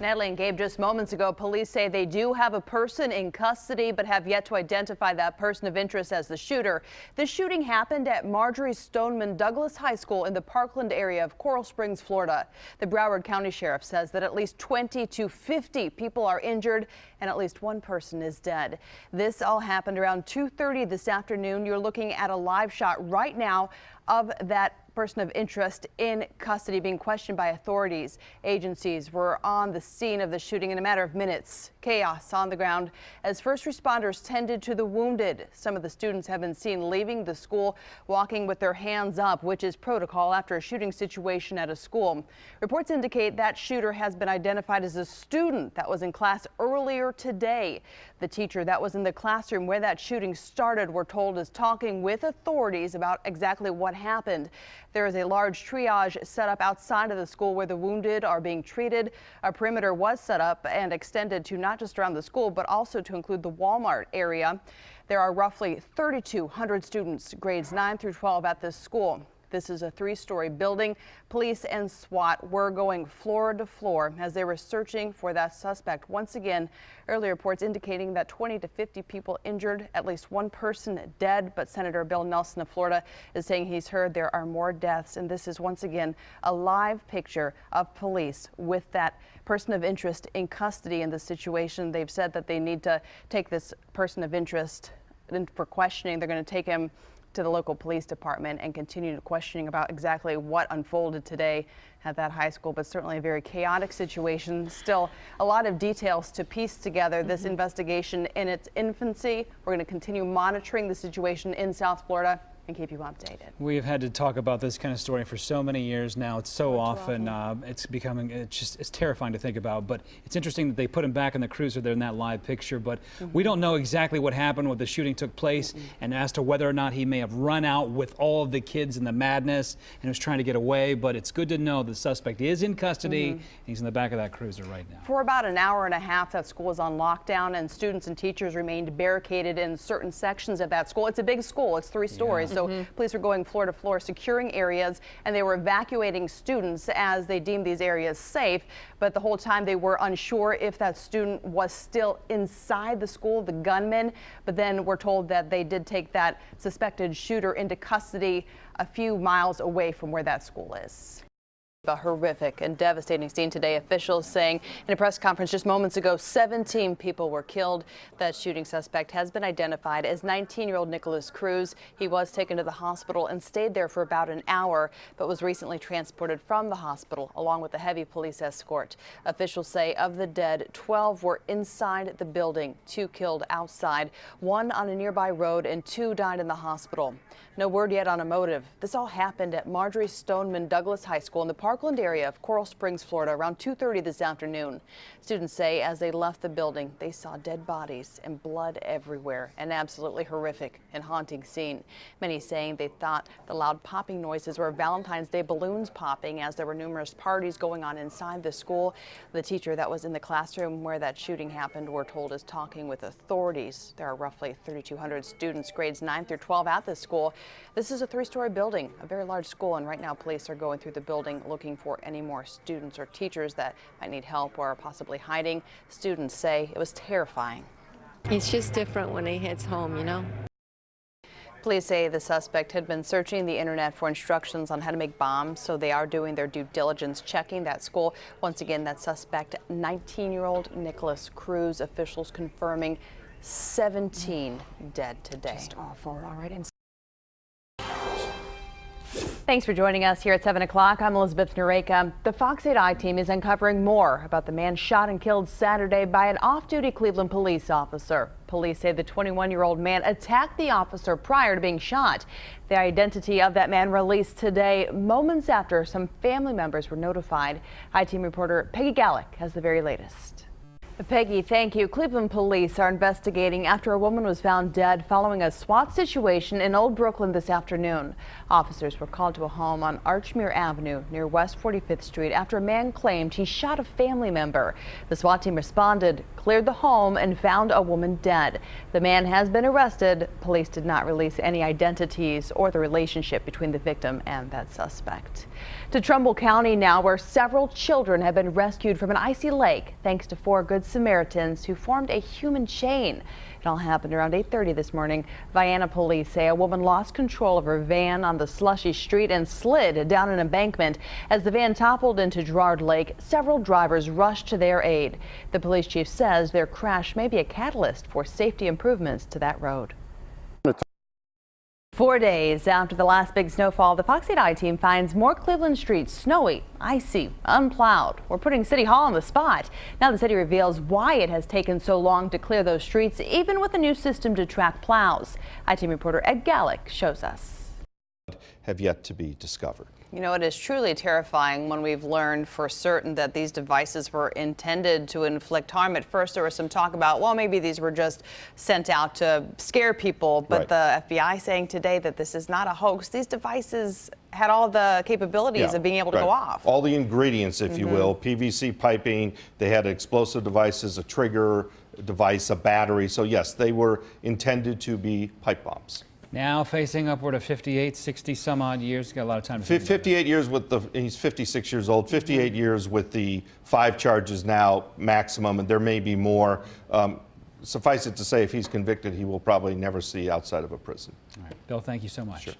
Natalie and Gabe, just moments ago, police say they do have a person in custody, but have yet to identify that person of interest as the shooter. The shooting happened at Marjorie Stoneman Douglas High School in the Parkland area of Coral Springs, Florida. The Broward County Sheriff says that at least 20 to 50 people are injured and at least one person is dead. This all happened around 2:30 this afternoon. You're looking at a live shot right now of that person of interest in custody being questioned by authorities. Agencies were on the scene of the shooting in a matter of minutes. Chaos on the ground as first responders tended to the wounded. Some of the students have been seen leaving the school walking with their hands up, which is protocol after a shooting situation at a school. Reports indicate that shooter has been identified as a student that was in class earlier today. The teacher that was in the classroom where that shooting started, we're told, is talking with authorities about exactly what happened. There is a large triage set up outside of the school where the wounded are being treated. A perimeter was set up and extended to not just around the school, but also to include the Walmart area. There are roughly 3,200 students, grades 9 through 12 at this school. This is a 3-story building. Police and SWAT were going floor to floor as they were searching for that suspect. Once again, early reports indicating that 20 to 50 people injured, at least one person dead. But Senator Bill Nelson of Florida is saying he's heard there are more deaths. And this is once again a live picture of police with that person of interest in custody in the situation. They've said that they need to take this person of interest in for questioning. They're going to take him to the local police department and continue questioning about exactly what unfolded today at that high school, but certainly a very chaotic situation. Still a lot of details to piece together. This investigation in its infancy. We're going to continue monitoring the situation in South Florida and keep you updated. We've had to talk about this kind of story for so many years now. It's so often. It's becoming, it's terrifying to think about. But it's interesting that they put him back in the cruiser there in that live picture. But we don't know exactly what happened when the shooting took place and as to whether or not he may have run out with all of the kids in the madness and was trying to get away. But it's good to know the suspect is in custody. And he's in the back of that cruiser right now. For about an hour and a half, that school was on lockdown and students and teachers remained barricaded in certain sections of that school. It's a big school. It's 3 stories. So police were going floor to floor, securing areas, and they were evacuating students as they deemed these areas safe. But the whole time they were unsure if that student was still inside the school, the gunman. But then we're told that they did take that suspected shooter into custody a few miles away from where that school is. A horrific and devastating scene today. Officials saying in a press conference just moments ago, 17 people were killed. That shooting suspect has been identified as 19-year-old Nicholas Cruz. He was taken to the hospital and stayed there for about an hour, but was recently transported from the hospital along with a heavy police escort. Officials say of the dead, 12 were inside the building, 2 killed outside, 1 on a nearby road, and 2 died in the hospital. No word yet on a motive. This all happened at Marjorie Stoneman Douglas High School in the Parkland area of Coral Springs, Florida, around 2:30 this afternoon. Students say as they left the building, they saw dead bodies and blood everywhere. An absolutely horrific and haunting scene. Many saying they thought the loud popping noises were Valentine's Day balloons popping as there were numerous parties going on inside the school. The teacher that was in the classroom where that shooting happened, we're told, is talking with authorities. There are roughly 3,200 students, grades 9 through 12 at this school. This is a 3-story building, a very large school, and right now police are going through the building looking for any more students or teachers that might need help or are possibly hiding. Students say it was terrifying. It's just different when he heads home, you know. Police say the suspect had been searching the internet for instructions on how to make bombs, so they are doing their due diligence checking that school. Once again, that suspect, 19-year-old Nicholas Cruz, officials confirming 17 dead today. Just awful. All right. Thanks for joining us here at 7 o'clock. I'm Elizabeth Noreika. The Fox 8i team is uncovering more about the man shot and killed Saturday by an off-duty Cleveland police officer. Police say the 21-year-old man attacked the officer prior to being shot. The identity of that man released today, moments after some family members were notified. I-team reporter Peggy Gallick has the very latest. Peggy, thank you. Cleveland police are investigating after a woman was found dead following a SWAT situation in Old Brooklyn this afternoon. Officers were called to a home on Archmere Avenue near West 45th Street after a man claimed he shot a family member. The SWAT team responded, cleared the home, and found a woman dead. The man has been arrested. Police did not release any identities or the relationship between the victim and that suspect. To Trumbull County now, where several children have been rescued from an icy lake thanks to 4 Good Samaritans who formed a human chain. It all happened around 8:30 this morning. Vienna police say a woman lost control of her van on the slushy street and slid down an embankment. As the van toppled into Girard Lake, several drivers rushed to their aid. The police chief says their crash may be a catalyst for safety improvements to that road. 4 days after the last big snowfall, the Fox 8 team finds more Cleveland streets snowy, icy, unplowed. We're putting City Hall on the spot. Now the city reveals why it has taken so long to clear those streets, even with a new system to track plows. I-Team reporter Ed Gallick shows us. Have yet to be discovered. You know, it is truly terrifying when we've learned for certain that these devices were intended to inflict harm. At first, there was some talk about, well, maybe these were just sent out to scare people. But Right. the FBI saying today that this is not a hoax. These devices had all the capabilities of being able to go off. All the ingredients, if you will, PVC piping, they had explosive devices, a trigger device, a battery. So yes, they were intended to be pipe bombs. Now facing upward of 58, 60 some odd years. Got a lot of time to think about it. 58 years with he's 56 years old, 58 years with the 5 charges now maximum, and there may be more. Suffice it to say, if he's convicted, he will probably never see outside of a prison. All right, Bill, thank you so much. Sure.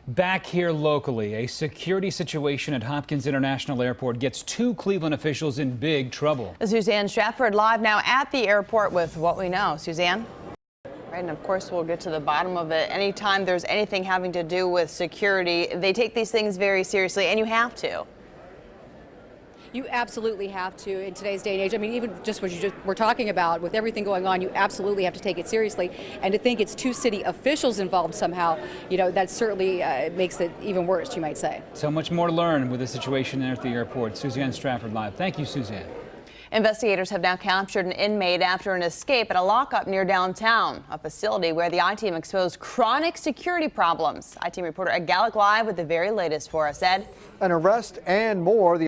Back here locally, a security situation at Hopkins International Airport gets 2 Cleveland officials in big trouble. Suzanne Stratford live now at the airport with what we know. Suzanne? Right, and of course, we'll get to the bottom of it. Anytime there's anything having to do with security, they take these things very seriously, and you have to. You absolutely have to in today's day and age. I mean, even just what you just were talking about, with everything going on, you absolutely have to take it seriously. And to think it's 2 city officials involved somehow, you know, that certainly makes it even worse, you might say. So much more to learn with the situation there at the airport. Suzanne Stratford live. Thank you, Suzanne. Investigators have now captured an inmate after an escape at a lockup near downtown, a facility where the I-Team exposed chronic security problems. I-Team reporter Ed Gallick live with the very latest for us. Ed? An arrest and more.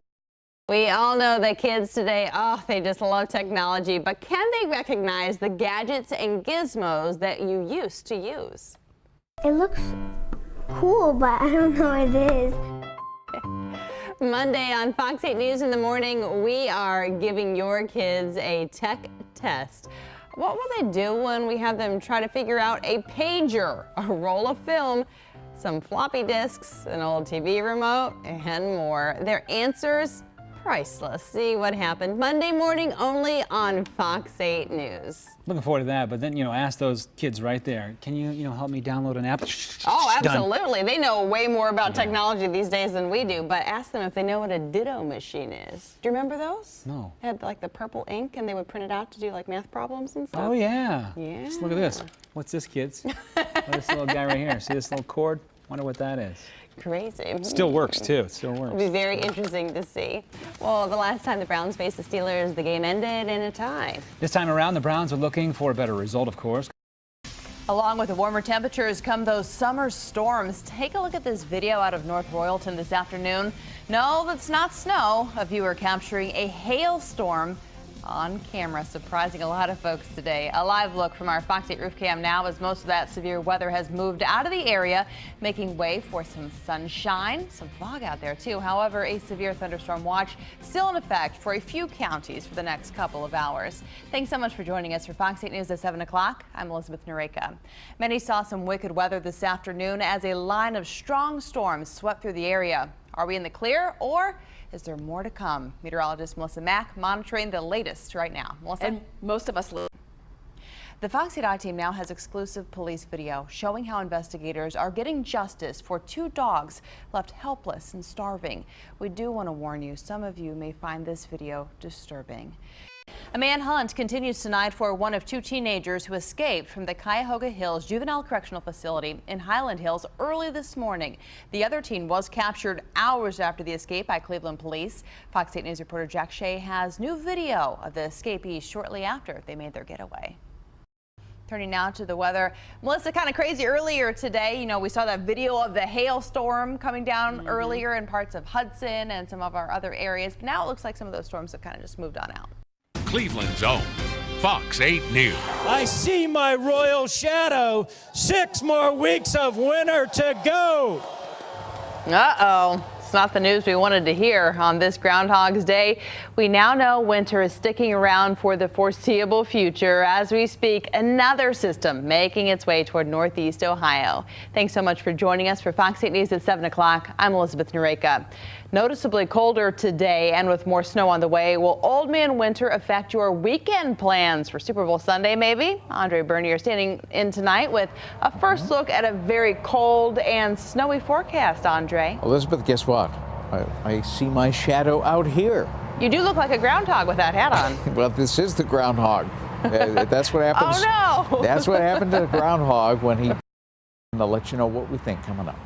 We all know that kids today, they just love technology, but can they recognize the gadgets and gizmos that you used to use? It looks cool, but I don't know what it is. Monday on Fox 8 News in the morning, we are giving your kids a tech test. What will they do when we have them try to figure out a pager, a roll of film, some floppy disks, an old TV remote, and more? Their answers? Priceless. See what happened Monday morning only on Fox 8 News. Looking forward to that, but then, ask those kids right there, can you help me download an app? Oh, Done. absolutely. They know way more about technology these days than we do, but ask them if they know what a Ditto machine is. Do you remember those? No. They had like the purple ink and they would print it out to do like math problems and stuff. Oh, yeah. Yeah. Just look at this. What's this, kids? Look at this little guy right here. See this little cord? Wonder what that is. Crazy. Still works, too. It still works. It'll be very interesting to see. Well, the last time the Browns faced the Steelers, the game ended in a tie. This time around, the Browns are looking for a better result, of course. Along with the warmer temperatures come those summer storms. Take a look at this video out of North Royalton this afternoon. No, that's not snow. A viewer capturing a hailstorm on camera, surprising a lot of folks today. A live look from our Fox 8 roof cam now, as most of that severe weather has moved out of the area, making way for some sunshine, some fog out there too. However, a severe thunderstorm watch still in effect for a few counties for the next couple of hours. Thanks so much for joining us for Fox 8 News at 7 o'clock. I'm Elizabeth Noreika. Many saw some wicked weather this afternoon as a line of strong storms swept through the area. Are we in the clear, or is there more to come? Meteorologist Melissa Mack monitoring the latest right now. Melissa? And most of us live. The Fox 8 team now has exclusive police video showing how investigators are getting justice for 2 dogs left helpless and starving. We do want to warn you, some of you may find this video disturbing. A manhunt continues tonight for one of two teenagers who escaped from the Cuyahoga Hills Juvenile Correctional Facility in Highland Hills early this morning. The other teen was captured hours after the escape by Cleveland police. Fox 8 News reporter Jack Shea has new video of the escapees shortly after they made their getaway. Turning now to the weather. Melissa, kind of crazy earlier today. You know, we saw that video of the hailstorm coming down earlier in parts of Hudson and some of our other areas. But now it looks like some of those storms have kind of just moved on out. Cleveland's own Fox 8 News. I see my royal shadow. 6 more weeks of winter to go. Uh-oh. It's not the news we wanted to hear on this Groundhog's Day. We now know winter is sticking around for the foreseeable future. As we speak, another system making its way toward Northeast Ohio. Thanks so much for joining us for Fox 8 News at 7 o'clock. I'm Elizabeth Noreika. Noticeably colder today and with more snow on the way. Will Old Man Winter affect your weekend plans for Super Bowl Sunday, maybe? Andre Bernier standing in tonight with a first look at a very cold and snowy forecast, Andre. Elizabeth, guess what? I see my shadow out here. You do look like a groundhog with that hat on. Well, this is the groundhog. That's what happens. Oh, no. That's what happened to the groundhog when he... I'll let you know what we think coming up.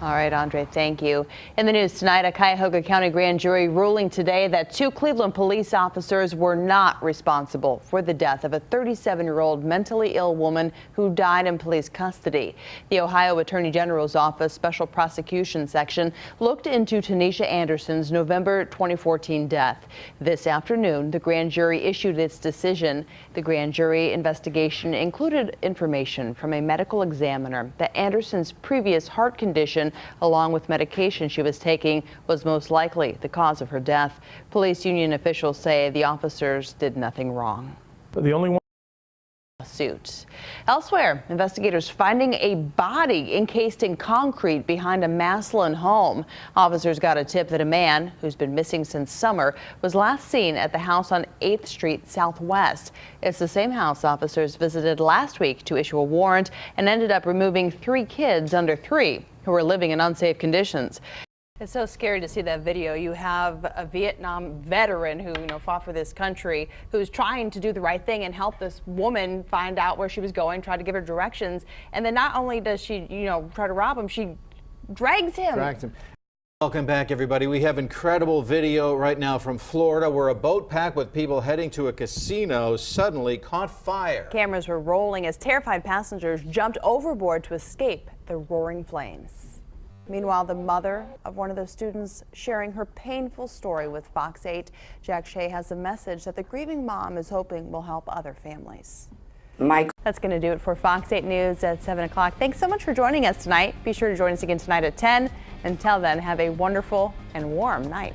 All right, Andre, thank you. In the news tonight, a Cuyahoga County grand jury ruling today that 2 Cleveland police officers were not responsible for the death of a 37-year-old mentally ill woman who died in police custody. The Ohio Attorney General's Office Special Prosecution Section looked into Tanisha Anderson's November 2014 death. This afternoon, the grand jury issued its decision. The grand jury investigation included information from a medical examiner that Anderson's previous heart condition along with medication she was taking was most likely the cause of her death. Police union officials say the officers did nothing wrong. The only one. Suit. Elsewhere, investigators finding a body encased in concrete behind a Massillon home. Officers got a tip that a man who's been missing since summer was last seen at the house on 8th Street Southwest. It's the same house officers visited last week to issue a warrant and ended up removing 3 kids under 3 who were living in unsafe conditions. It's so scary to see that video. You have a Vietnam veteran who, fought for this country, who's trying to do the right thing and help this woman find out where she was going, try to give her directions. And then not only does she, try to rob him, she drags him. Welcome back, everybody. We have incredible video right now from Florida where a boat packed with people heading to a casino suddenly caught fire. Cameras were rolling as terrified passengers jumped overboard to escape the roaring flames. Meanwhile, the mother of one of those students sharing her painful story with Fox 8. Jack Shea has a message that the grieving mom is hoping will help other families. That's going to do it for Fox 8 News at 7 o'clock. Thanks so much for joining us tonight. Be sure to join us again tonight at 10. Until then, have a wonderful and warm night.